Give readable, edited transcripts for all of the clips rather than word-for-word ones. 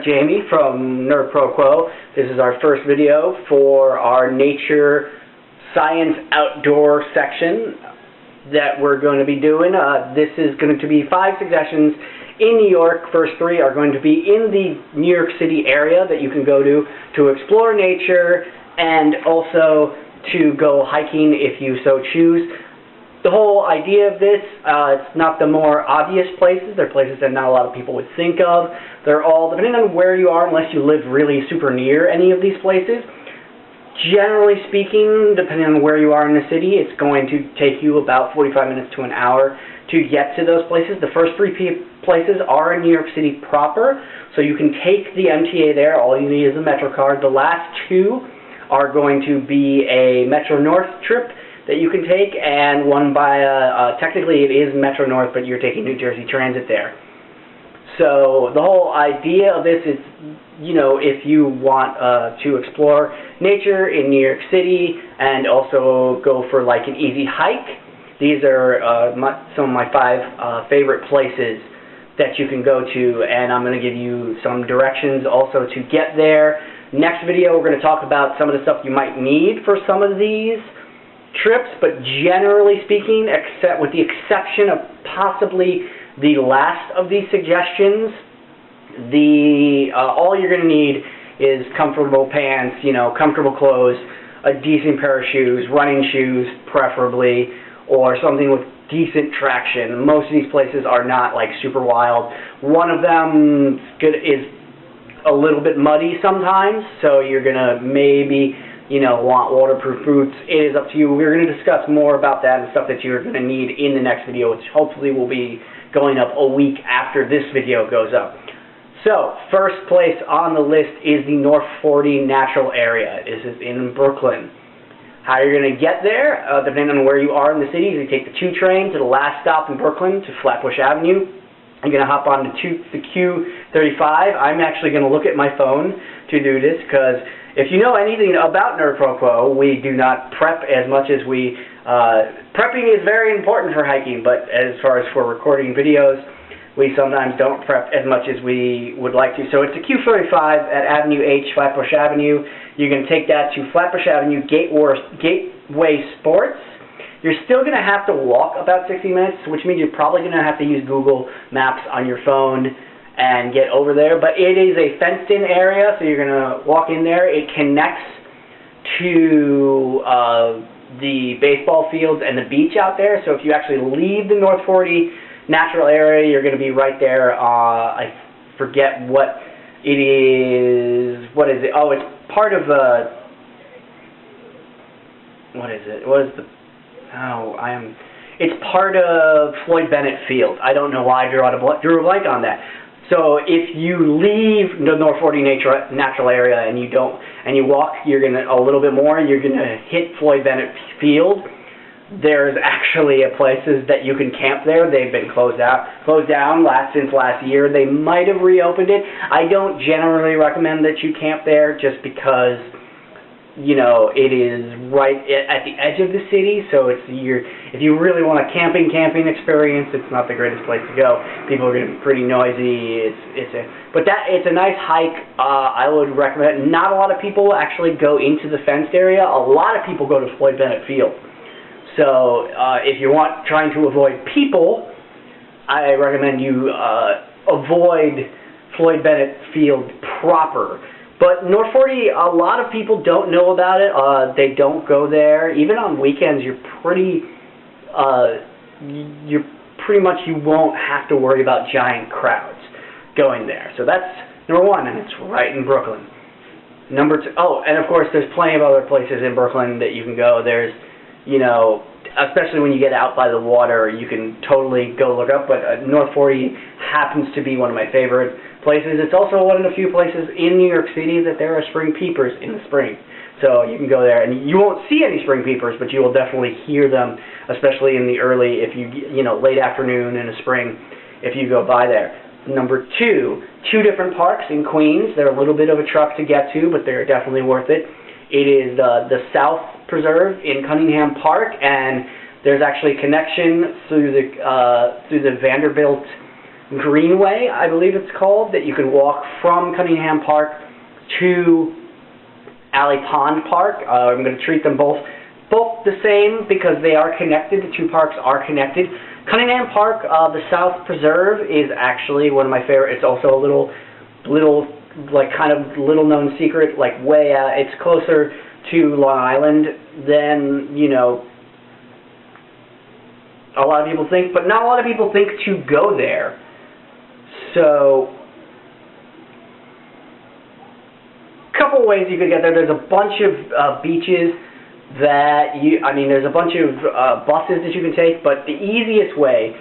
Jamie from NARTUAL. This is our first video for our nature science outdoor section that we're going to be doing. This is going to be 5 suggestions in New York. First 3 are going to be in the New York City area that you can go to explore nature and also to go hiking if you so choose. The whole idea of this, it's not the more obvious places. They're places that not a lot of people would think of. They're all, depending on where you are, unless you live really super near any of these places, generally speaking, depending on where you are in the city, it's going to take you about 45 minutes to an hour to get to those places. The first 3 places are in New York City proper, so you can take the MTA there. All you need is a Metro card. The last 2 are going to be a Metro North trip that you can take, and one by technically it is Metro North, but you're taking New Jersey Transit there. So the whole idea of this is, you know, if you want to explore nature in New York City and also go for like an easy hike, these are some of my 5 favorite places that you can go to, and I'm going to give you some directions also to get there. Next video we're going to talk about some of the stuff you might need for some of these trips, but generally speaking, except with the exception of possibly the last of these suggestions, all you're going to need is comfortable pants, you know, comfortable clothes, a decent pair of shoes, running shoes preferably, or something with decent traction. Most of these places are not like super wild. One of them is a little bit muddy sometimes, so you're going to maybe, you know, want waterproof boots. It is up to you. We're going to discuss more about that and stuff that you're going to need in the next video, which hopefully will be going up a week after this video goes up. So, first place on the list is the North 40 natural area. This is in Brooklyn. How you're going to get there, depending on where you are in the city, you take the 2 train to the last stop in Brooklyn to Flatbush Avenue. You're going to hop on the Q35. I'm actually going to look at my phone to do this because if you know anything about NARTUAL, we do not prep as much as we... prepping is very important for hiking, but as far as for recording videos, we sometimes don't prep as much as we would like to. So it's a Q35 at Avenue H, Flatbush Avenue. You're going to take that to Flatbush Avenue Gateway Sports. You're still going to have to walk about 60 minutes, which means you're probably going to have to use Google Maps on your phone and get over there, but it is a fenced-in area, so you're going to walk in there. It connects to the baseball fields and the beach out there, so if you actually leave the North 40 natural area, you're going to be right there. I forget what it is. What is it? Oh, it's part of what is it? What is the... Oh, it's part of FLOYD BENNET Field. I don't know why I drew a blank on that. So if you leave the North 40 natural area and you walk, you're gonna a little bit more, you're gonna hit FLOYD BENNET Field. There's actually places that you can camp there. They've been closed down since last year. They might have reopened it. I don't generally recommend that you camp there just because, you know, it is right at the edge of the city, so if you really want a camping experience, it's not the greatest place to go. People are going to be pretty noisy. But it's a nice hike. I would recommend. Not a lot of people actually go into the fenced area. A lot of people go to FLOYD BENNET Field. So if you're trying to avoid people, I recommend you avoid FLOYD BENNET Field proper. But North 40, a lot of people don't know about it. They don't go there. Even on weekends, you won't have to worry about giant crowds going there. So that's number 1, and it's right in Brooklyn. Number 2, oh, and of course, there's plenty of other places in Brooklyn that you can go. There's, you know, especially when you get out by the water, you can totally go look up. But North 40 happens to be one of my favorite places. It's also one of the few places in New York City that there are spring peepers in the spring. So you can go there, and you won't see any spring peepers, but you will definitely hear them, especially in the early, late afternoon in the spring, if you go by there. Number 2, 2 different parks in Queens. They're a little bit of a truck to get to, but they're definitely worth it. It is the South Preserve in Cunningham Park, and there's actually a connection through the Vanderbilt Greenway, I believe it's called, that you can walk from Cunningham Park to Alley Pond Park. I'm going to treat them both the same because they are connected. The two parks are connected. Cunningham Park, the South Preserve, is actually one of my favorite. It's also a little like kind of little known secret, like way out. It's closer to Long Island than, you know, a lot of people think, but not a lot of people think to go there. So, couple ways you could get there. There's a bunch of beaches that there's a bunch of buses that you can take, but the easiest way,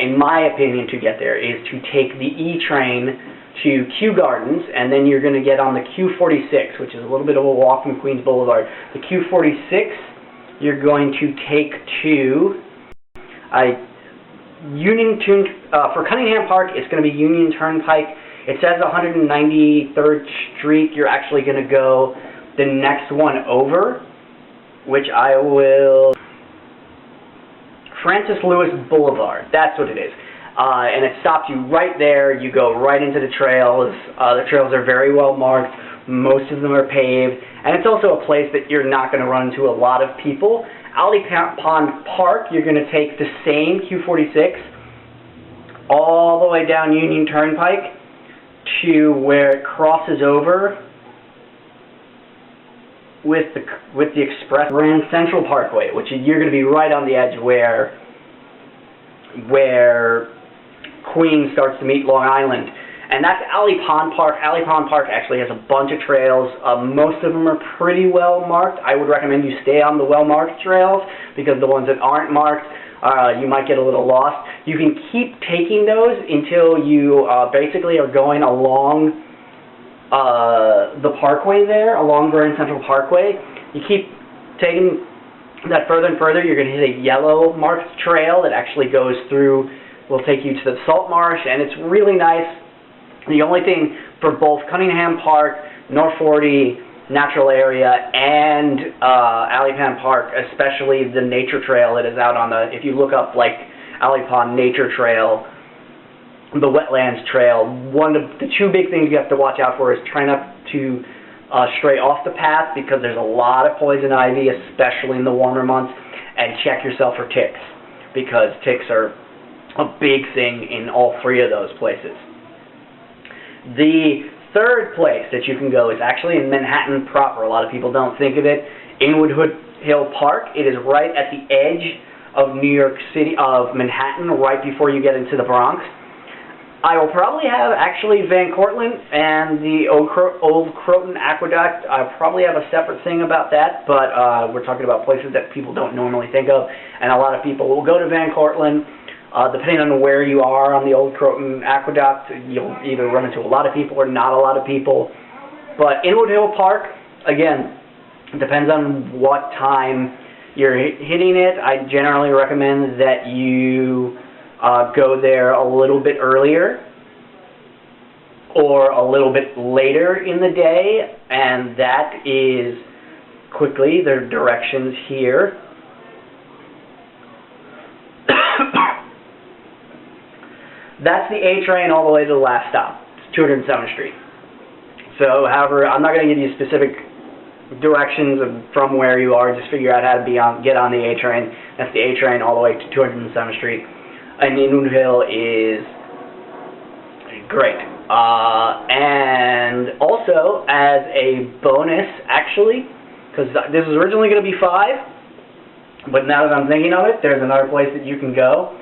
in my opinion, to get there is to take the E train to Kew Gardens, and then you're going to get on the Q46, which is a little bit of a walk from Queens Boulevard. The Q46 you're going to take to for Cunningham Park, it's going to be Union Turnpike. It says 193rd Street. You're actually going to go the next one over, which I will... Francis Lewis Boulevard. That's what it is. And it stops you right there. You go right into the trails. The trails are very well marked. Most of them are paved. And it's also a place that you're not going to run into a lot of people. Alley Pond Park, you're going to take the same Q46 all the way down Union Turnpike to where it crosses over with the Express Grand Central Parkway, which you're going to be right on the edge where Queens starts to meet Long Island. And that's Alley Pond Park. Alley Pond Park actually has a bunch of trails. Most of them are pretty well marked. I would recommend you stay on the well-marked trails, because the ones that aren't marked, you might get a little lost. You can keep taking those until you basically are going along the parkway there, along Grand Central Parkway. You keep taking that further and further, you're going to hit a yellow marked trail that actually goes through, will take you to the salt marsh, and it's really nice. The only thing for both Cunningham Park, North 40, natural area, and Alley Pond Park, especially the nature trail that is out on the, if you look up like Alley Pond Nature Trail, the Wetlands Trail, one of the two big things you have to watch out for is try not to stray off the path, because there's a lot of poison ivy, especially in the warmer months, and check yourself for ticks, because ticks are a big thing in all three of those places. The third place that you can go is actually in Manhattan proper. A lot of people don't think of it. Inwood Hill Park. It is right at the edge of New York City, of Manhattan, right before you get into the Bronx. I will probably have actually Van Cortlandt and the Old Croton Aqueduct. I'll probably have a separate thing about that, but we're talking about places that people don't normally think of, and a lot of people will go to Van Cortlandt. Depending on where you are on the Old Croton Aqueduct, you'll either run into a lot of people or not a lot of people. But Inwood Hill Park, again, depends on what time you're hitting it. I generally recommend that you go there a little bit earlier or a little bit later in the day, and that is quickly, there are directions here. That's the A train all the way to the last stop. It's 207th Street. So, however, I'm not going to give you specific directions from where you are. Just figure out how to get on the A train. That's the A train all the way to 207th Street. And Inwood Hill is great. And also, as a bonus, actually, because this was originally going to be 5, but now that I'm thinking of it, there's another place that you can go.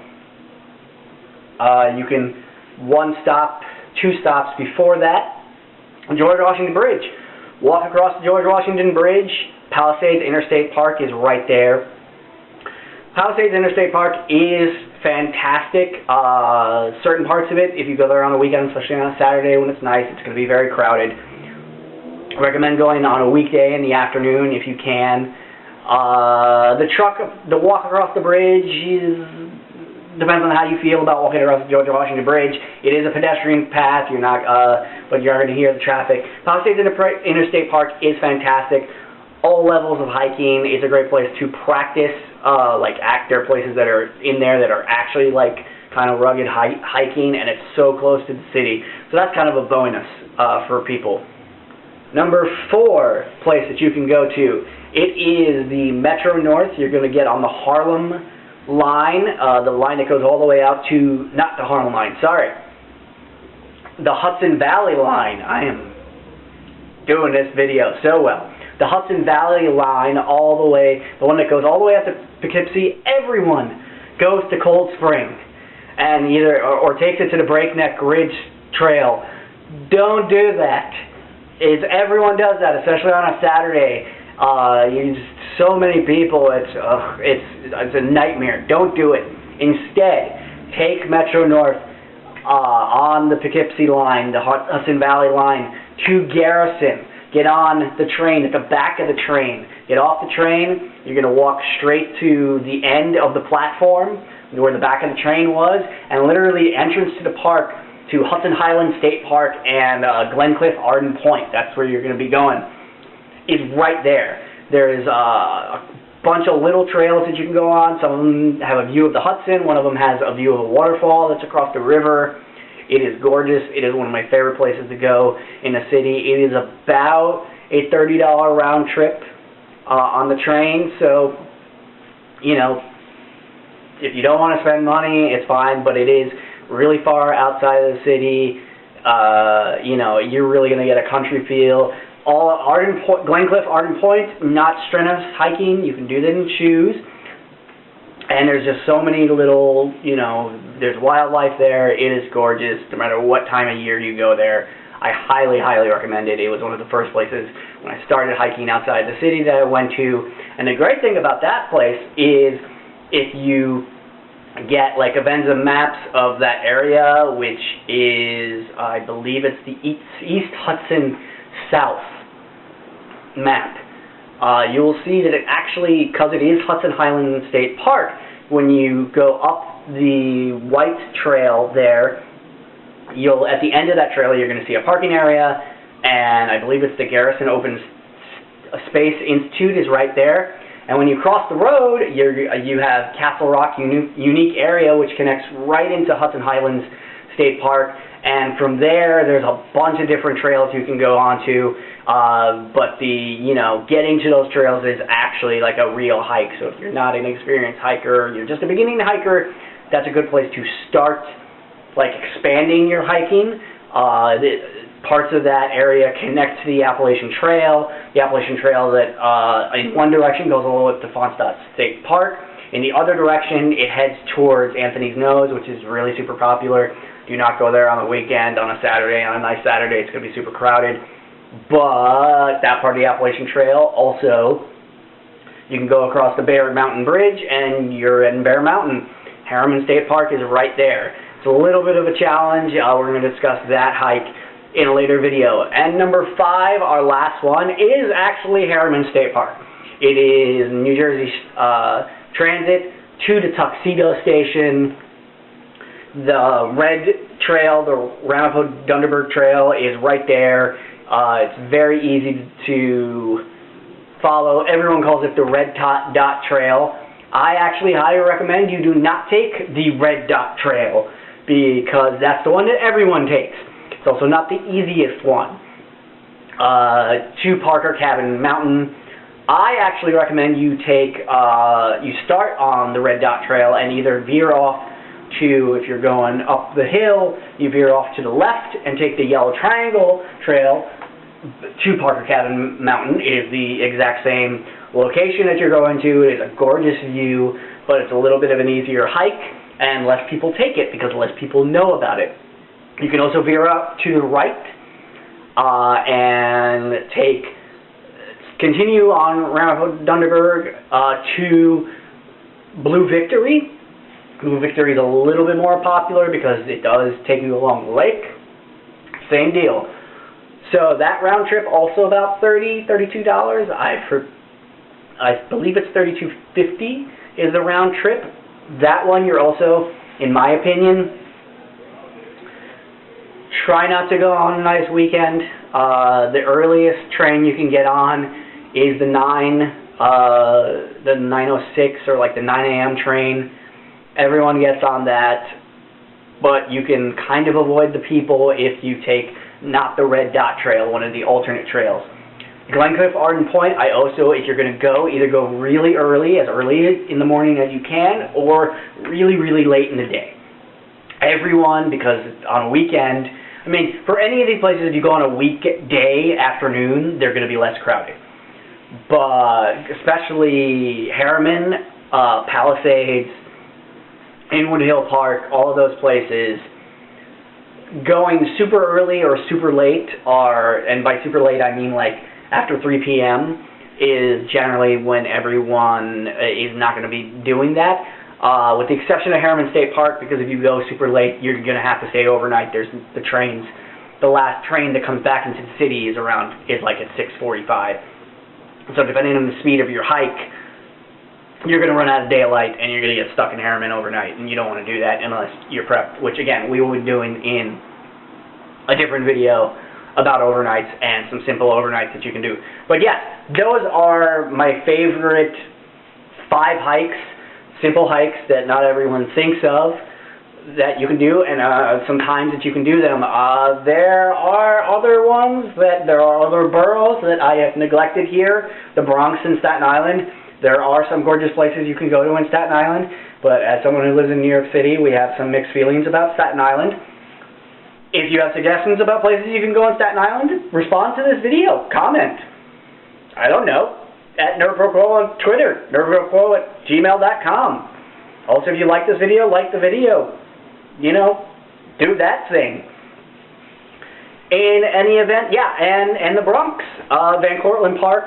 You can 2 stops before that, George Washington Bridge. Walk across the George Washington Bridge. Palisades Interstate Park is right there. Palisades Interstate Park is fantastic. Certain parts of it, if you go there on the weekend, especially on a Saturday when it's nice, it's going to be very crowded. I recommend going on a weekday in the afternoon if you can. The walk across the bridge depends on how you feel about walking across the George Washington Bridge. It is a pedestrian path, but you're going to hear the traffic. Palisades Interstate Park is fantastic. All levels of hiking. It's a great place to practice. There are places that are in there that are actually like kind of rugged hiking, and it's so close to the city. So that's kind of a bonus for people. Number 4 place that you can go to, it is the Metro North. You're going to get on the Harlem line, the line that goes all the way out to, not the Harlem line, sorry, the Hudson Valley line. I am doing this video so well. The Hudson Valley line, all the way, the one that goes all the way up to Poughkeepsie. Everyone goes to Cold Spring, and either or takes it to the Breakneck Ridge Trail. Don't do that. Everyone does that, especially on a Saturday. So many people. It's a nightmare. Don't do it. Instead, take Metro North on the Poughkeepsie line, the Hudson Valley line, to Garrison. Get on the train, at the back of the train. Get off the train. You're going to walk straight to the end of the platform, where the back of the train was, and literally entrance to the park, to Hudson Highlands State Park and Glenclyffe Arden Point. That's where you're going to be going. Is right there. There's a bunch of little trails that you can go on. Some of them have a view of the Hudson. One of them has a view of a waterfall that's across the river. It is gorgeous. It is one of my favorite places to go in the city. It is about a $30 round trip on the train. So, you know, if you don't want to spend money, it's fine, but it is really far outside of the city. You know, you're really going to get a country feel. Glenclyffe, Arden Point, not strenuous hiking. You can do that in shoes. And there's just so many little, you know, there's wildlife there. It is gorgeous, no matter what time of year you go there. I highly, highly recommend it. It was one of the first places when I started hiking outside the city that I went to. And the great thing about that place is if you get like Avenza maps of that area, which is, I believe it's the East Hudson South map. You will see that it actually, because it is Hudson Highlands State Park, when you go up the White Trail there, at the end of that trail, you're going to see a parking area, and I believe it's the Garrison Open Space Institute is right there. And when you cross the road, you have Castle Rock Unique Area, which connects right into Hudson Highlands State Park. And from there, there's a bunch of different trails you can go onto. But getting to those trails is actually like a real hike. So if you're not an experienced hiker, you're just a beginning hiker, that's a good place to start, like, expanding your hiking. Parts of that area connect to the Appalachian Trail. The Appalachian Trail that in one direction goes all the way up to Fonstott State Park. In the other direction, it heads towards Anthony's Nose, which is really super popular. Do not go there on the weekend, on a Saturday. On a nice Saturday, it's going to be super crowded. But that part of the Appalachian Trail, also, you can go across the Bear Mountain Bridge, and you're in Bear Mountain. Harriman State Park is right there. It's a little bit of a challenge. We're going to discuss that hike in a later video. And number 5, our last one, is actually Harriman State Park. It is New Jersey Transit to the Tuxedo station. The red trail, the Ramapo-Dunderberg Trail, is right there. It's very easy to follow. Everyone calls it the Red Dot Trail. I actually highly recommend you do not take the Red Dot Trail, because that's the one that everyone takes. It's also not the easiest one. To Parker Cabin Mountain, I actually recommend you you start on the Red Dot Trail and either veer off to, if you're going up the hill, you veer off to the left and take the Yellow Triangle Trail to Parker Cabin Mountain. It is the exact same location that you're going to. It is a gorgeous view, but it's a little bit of an easier hike, and less people take it because less people know about it. You can also veer up to the right and continue on Ramapo-Dunderberg to Blue Victory. Blue Victory is a little bit more popular because it does take you along the lake. Same deal. So that round trip also about $32. I believe it's $32.50 is the round trip. That one you're also, in my opinion, try not to go on a nice weekend. The earliest train you can get on is the 9:06 or like the 9 a.m. train. Everyone gets on that. but you can kind of avoid the people if you take not the red dot trail, one of the alternate trails. Glenclyffe Arden Point, I also, if you're going to go, either go really early in the morning as you can, or really, really late in the day. Everyone, because on a weekend, I mean, for any of these places, if you go on a weekday afternoon, they're going to be less crowded. But especially Harriman, Palisades, Inwood Hill Park, all of those places, going super early or super late are, and by super late I mean like after 3 p.m. is generally when everyone is not going to be doing that. With the exception of Harriman State Park, because if you go super late, you're going to have to stay overnight. There's the trains. The last train that comes back into the city is like at 6:45. So depending on the speed of your hike, you're going to run out of daylight and you're going to get stuck in Harriman overnight, and you don't want to do that unless you're prepped, which again, we will be doing in a different video about overnights and some simple overnights that you can do. But yes, those are my favorite 5 hikes, simple hikes that not everyone thinks of that you can do, and some times that you can do them. There are other ones, there are other boroughs that I have neglected here, the Bronx and Staten Island. There are some gorgeous places you can go to in Staten Island, but as someone who lives in New York City, we have some mixed feelings about Staten Island. If you have suggestions about places you can go on Staten Island, respond to this video. Comment. I don't know. At NerdProQuo on Twitter. NerdProQuo@gmail.com. Also, if you like this video, like the video. You know, do that thing. In any event, yeah, and the Bronx. Van Cortlandt Park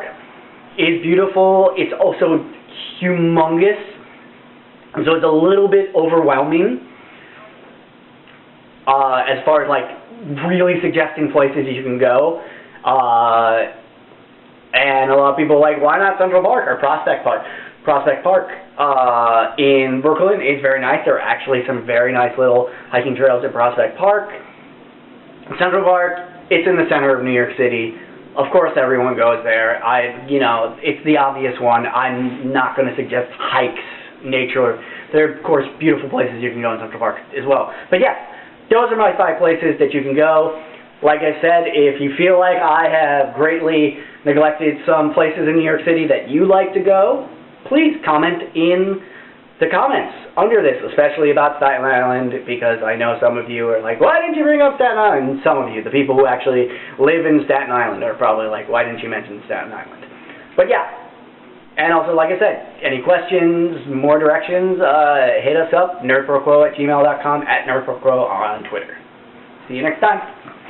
is beautiful. It's also humongous. So it's a little bit overwhelming. As far as like really suggesting places you can go, and a lot of people are like, why not Central Park or Prospect Park? Prospect Park in Brooklyn is very nice. There are actually some very nice little hiking trails at Prospect Park. Central Park, it's in the center of New York City. Of course, everyone goes there. You know, it's the obvious one. I'm not going to suggest hikes, nature. There are, of course, beautiful places you can go in Central Park as well. But yes. Those are my 5 places that you can go. Like I said, if you feel like I have greatly neglected some places in New York City that you like to go, please comment in the comments under this, especially about Staten Island, because I know some of you are like, why didn't you bring up Staten Island? And some of you, the people who actually live in Staten Island, are probably like, why didn't you mention Staten Island? But yeah. And also, like I said, any questions, more directions, hit us up, nerdproquo@gmail.com, @nerdproquo on Twitter. See you next time.